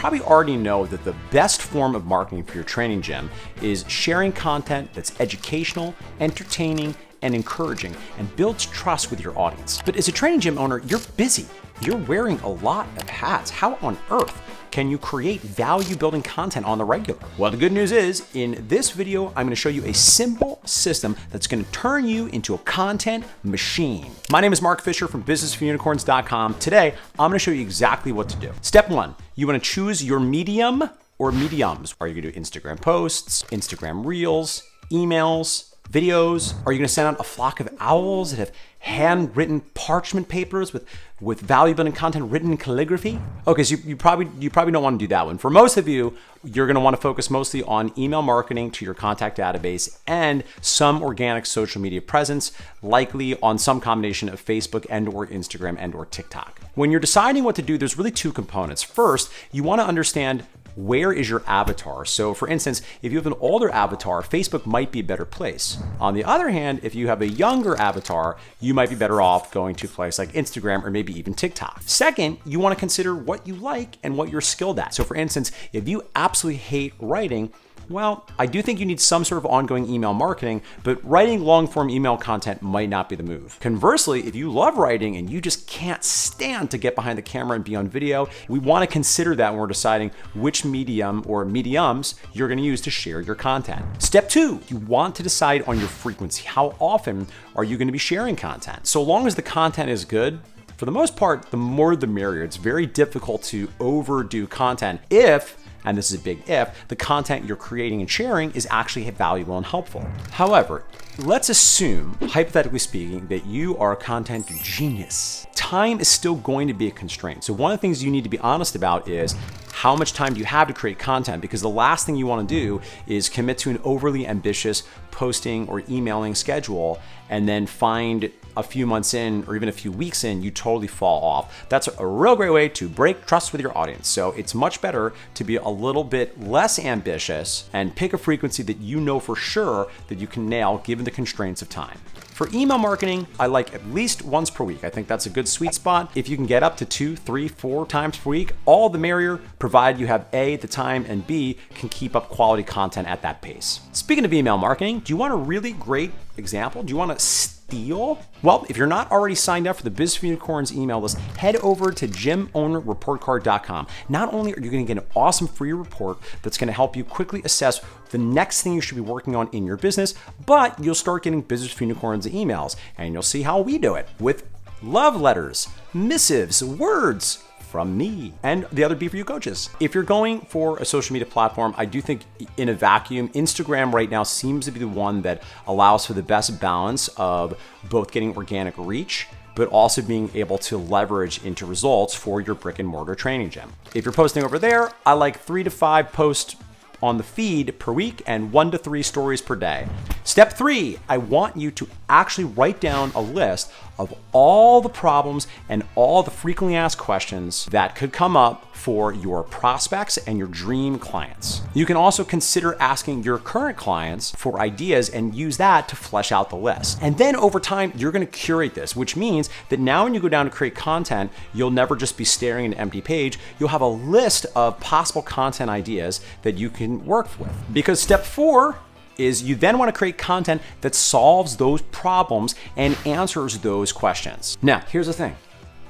probably already know that the best form of marketing for your training gym is sharing content that's educational, entertaining, and encouraging, and builds trust with your audience. But as a training gym owner, you're busy. You're wearing a lot of hats. How on earth can you create value-building content on the regular? Well, the good news is, in this video, I'm gonna show you a simple system that's gonna turn you into a content machine. My name is Mark Fisher from businessforunicorns.com. Today, I'm gonna show you exactly what to do. Step one, you wanna choose your medium or mediums. Are you gonna do Instagram posts, Instagram reels, emails, videos? Are you gonna send out a flock of owls that have handwritten parchment papers with value-building content written in calligraphy? Okay, so you probably don't want to do that one. For most of you, you're gonna want to focus mostly on email marketing to your contact database and some organic social media presence, likely on some combination of Facebook and/or Instagram and/or TikTok. When you're deciding what to do, there's really two components. First, you want to understand where is your avatar. So for instance, if you have an older avatar, Facebook might be a better place. On the other hand, if you have a younger avatar, you might be better off going to a place like Instagram or maybe even TikTok. Second, you want to consider what you like and what you're skilled at. So for instance, if you absolutely hate writing, well, I do think you need some sort of ongoing email marketing, but writing long-form email content might not be the move. Conversely, if you love writing and you just can't stand to get behind the camera and be on video, we want to consider that when we're deciding which medium or mediums you're going to use to share your content. Step two, you want to decide on your frequency. How often are you going to be sharing content? So long as the content is good, for the most part, the more the merrier. It's very difficult to overdo content if, and this is a big if, the content you're creating and sharing is actually valuable and helpful. However, let's assume, hypothetically speaking, that you are a content genius. Time is still going to be a constraint. So one of the things you need to be honest about is how much time do you have to create content? Because the last thing you want to do is commit to an overly ambitious posting or emailing schedule and then find a few months in or even a few weeks in, you totally fall off. That's a real great way to break trust with your audience. So it's much better to be a little bit less ambitious and pick a frequency that you know for sure that you can nail given the constraints of time. For email marketing, I like at least once per week. I think that's a good sweet spot. If you can get up to 2, 3, 4 times per week, all the merrier, provided you have A, the time, and B, can keep up quality content at that pace. Speaking of email marketing, do you want a really great example? Do you want to steal? Well, if you're not already signed up for the Business for Unicorns email list, head over to gymownerreportcard.com. Not only are you going to get an awesome free report that's going to help you quickly assess the next thing you should be working on in your business, but you'll start getting Business for Unicorns emails, and you'll see how we do it with love letters, missives, words from me and the other B4U coaches. If you're going for a social media platform, I do think in a vacuum, Instagram right now seems to be the one that allows for the best balance of both getting organic reach, but also being able to leverage into results for your brick and mortar training gym. If you're posting over there, I like 3 to 5 posts on the feed per week and 1 to 3 stories per day. Step 3, I want you to actually write down a list of all the problems and all the frequently asked questions that could come up for your prospects and your dream clients. You can also consider asking your current clients for ideas and use that to flesh out the list. And then over time, you're gonna curate this, which means that now when you go down to create content, you'll never just be staring at an empty page. You'll have a list of possible content ideas that you can work with. Because step 4 is you then want to create content that solves those problems and answers those questions. Now, here's the thing.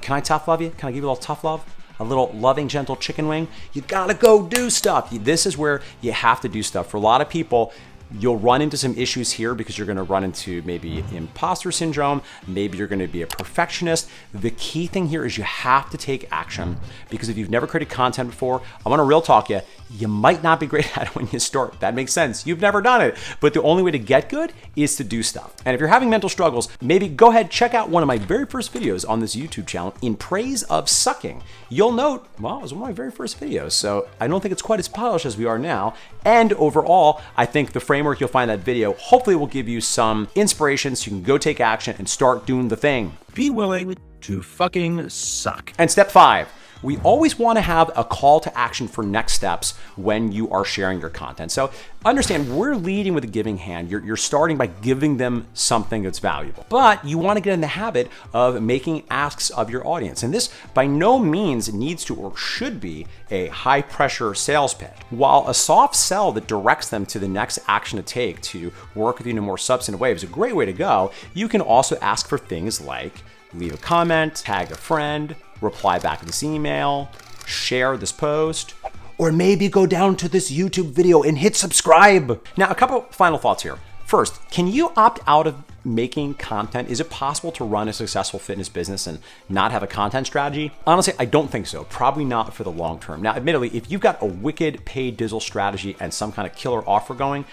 Can I tough love you? Can I give you a little tough love? A little loving, gentle chicken wing? You gotta go do stuff. This is where you have to do stuff. For a lot of people, you'll run into some issues here because you're gonna run into maybe imposter syndrome, maybe you're gonna be a perfectionist. The key thing here is you have to take action, because if you've never created content before, I'm gonna real talk you might not be great at it when you start. That makes sense. You've never done it, but the only way to get good is to do stuff. And if you're having mental struggles, maybe go ahead, check out one of my very first videos on this YouTube channel, In Praise of Sucking. You'll note, well, it was one of my very first videos, so I don't think it's quite as polished as we are now. And overall, I think the framework you'll find in that video hopefully will give you some inspiration so you can go take action and start doing the thing. Be willing to fucking suck. And step 5, we always want to have a call to action for next steps when you are sharing your content. So understand, we're leading with a giving hand. You're starting by giving them something that's valuable, but you want to get in the habit of making asks of your audience. And this by no means needs to or should be a high pressure sales pitch. While a soft sell that directs them to the next action to take to work with you in a more substantive way is a great way to go, you can also ask for things like leave a comment, tag a friend, reply back to this email, share this post, or maybe go down to this YouTube video and hit subscribe. Now, a couple final thoughts here. First, can you opt out of making content? Is it possible to run a successful fitness business and not have a content strategy? Honestly, I don't think so. Probably not for the long term. Now, admittedly, if you've got a wicked paid digital strategy and some kind of killer offer going,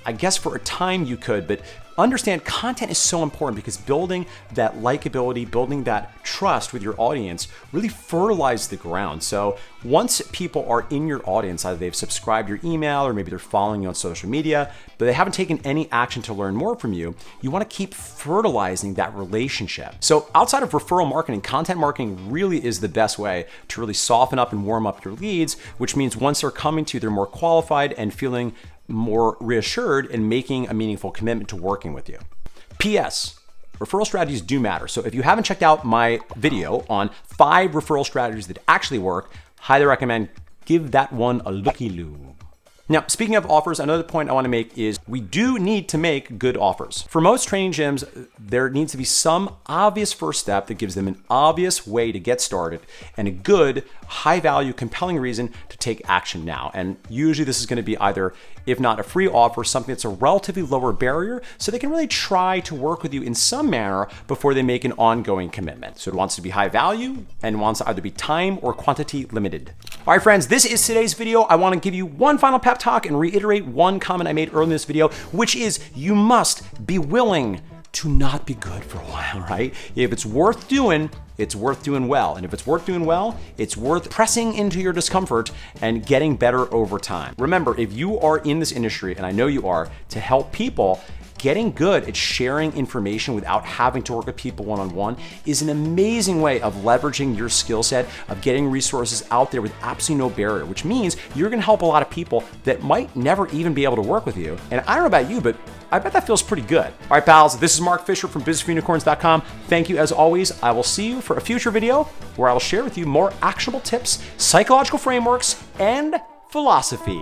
I guess for a time you could, but understand content is so important because building that likability, building that trust with your audience really fertilizes the ground. So once people are in your audience, either they've subscribed your email or maybe they're following you on social media, but they haven't taken any action to learn more from you, you want to keep fertilizing that relationship. So outside of referral marketing, content marketing really is the best way to really soften up and warm up your leads, which means once they're coming to you, they're more qualified and feeling more reassured in making a meaningful commitment to working with you. P.S. Referral strategies do matter. So if you haven't checked out my video on 5 referral strategies that actually work, highly recommend give that one a looky-loo. Now, speaking of offers, another point I want to make is we do need to make good offers. For most training gyms, there needs to be some obvious first step that gives them an obvious way to get started and a good, high-value, compelling reason to take action now. And usually this is going to be either, if not a free offer, something that's a relatively lower barrier so they can really try to work with you in some manner before they make an ongoing commitment. So it wants to be high value and wants to either be time or quantity limited. All right, friends, this is today's video. I want to give you one final pep talk and reiterate one comment I made earlier in this video, which is you must be willing to not be good for a while, right? If it's worth doing, it's worth doing well. And if it's worth doing well, it's worth pressing into your discomfort and getting better over time. Remember, if you are in this industry, and I know you are, to help people, getting good at sharing information without having to work with people one-on-one is an amazing way of leveraging your skill set, of getting resources out there with absolutely no barrier, which means you're gonna help a lot of people that might never even be able to work with you. And I don't know about you, but I bet that feels pretty good. All right, pals, this is Mark Fisher from businessforunicorns.com. Thank you as always. I will see you for a future video where I will share with you more actionable tips, psychological frameworks, and philosophy.